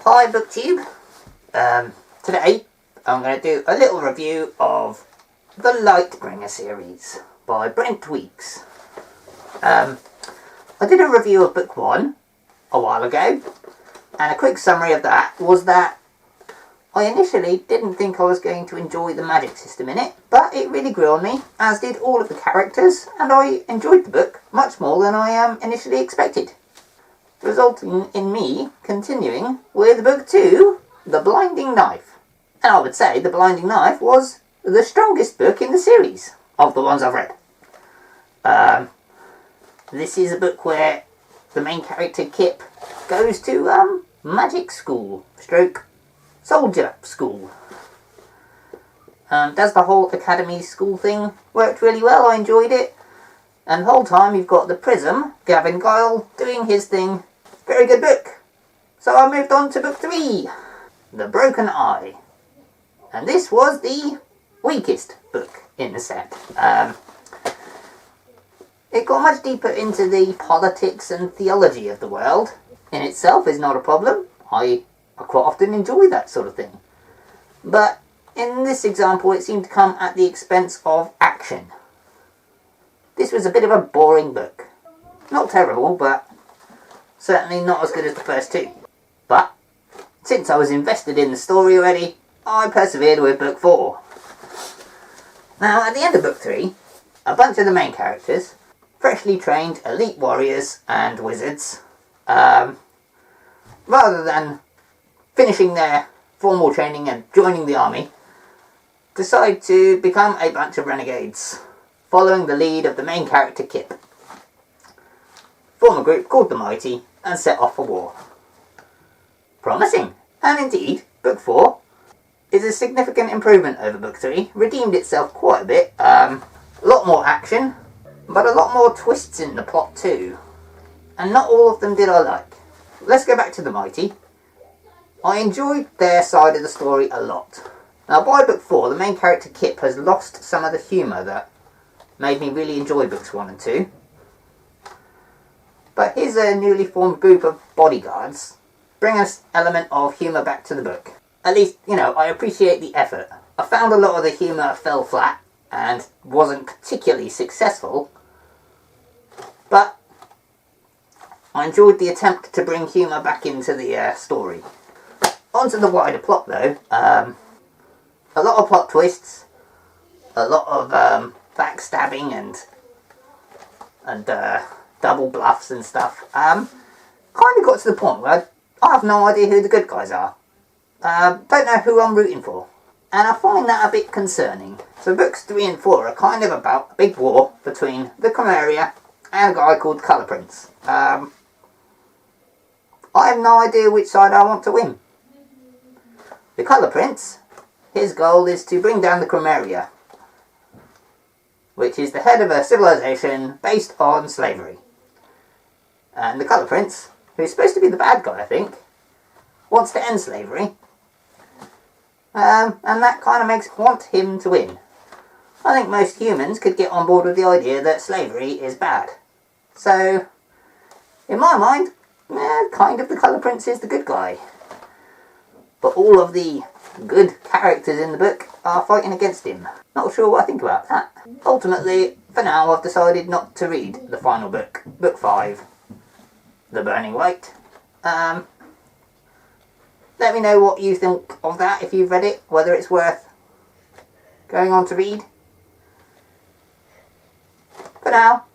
Hi BookTube. Today I'm going to do a little review of the Lightbringer Series by Brent Weeks. I did a review of book 1 a while ago, and a quick summary of that was that I initially didn't think I was going to enjoy the magic system in it, but it really grew on me, as did all of the characters, and I enjoyed the book much more than I initially expected, resulting in me continuing with book 2, The Blinding Knife. And I would say The Blinding Knife was the strongest book in the series of the ones I've read. This is a book where the main character Kip goes to magic school, stroke soldier school. Does the whole academy school thing, worked really well, I enjoyed it. And the whole time you've got the Prism, Gavin Guile, doing his thing. Very good book. So I moved on to book 3, The Broken Eye. And this was the weakest book in the set. It got much deeper into the politics and theology of the world. In itself is not a problem. I quite often enjoy that sort of thing. But in this example it seemed to come at the expense of action. This was a bit of a boring book. Not terrible, but certainly not as good as the first two. But since I was invested in the story already, I persevered with book 4. Now, at the end of book 3, a bunch of the main characters, freshly trained elite warriors and wizards, rather than finishing their formal training and joining the army, decide to become a bunch of renegades, following the lead of the main character Kip. Form a group called the Mighty and set off for war. Promising! And indeed, book 4 is a significant improvement over book 3, redeemed itself quite a bit, a lot more action, but a lot more twists in the plot too. And not all of them did I like. Let's go back to the Mighty. I enjoyed their side of the story a lot. Now by book 4, the main character Kip has lost some of the humour that made me really enjoy books 1 and 2. But his newly formed group of bodyguards bring an element of humour back to the book. At least, I appreciate the effort. I found a lot of the humour fell flat and wasn't particularly successful, but I enjoyed the attempt to bring humour back into the story. Onto the wider plot though, a lot of plot twists, a lot of backstabbing and double bluffs and stuff. Kind of got to the point where I have no idea who the good guys are. Don't know who I'm rooting for. And I find that a bit concerning. So books 3 and 4 are kind of about a big war between the Chimera and a guy called Colour Prince. I have no idea which side I want to win. The Colour Prince, his goal is to bring down the Chimera, which is the head of a civilization based on slavery. And the Colour Prince, who's supposed to be the bad guy I think, wants to end slavery. And that kind of makes want him to win. I think most humans could get on board with the idea that slavery is bad. So, in my mind, kind of the Colour Prince is the good guy. But all of the good characters in the book are fighting against him. Not sure what I think about that. Ultimately, for now, I've decided not to read the final book, book 5, The Burning Light. Let me know what you think of that if you've read it, whether it's worth going on to read. For now,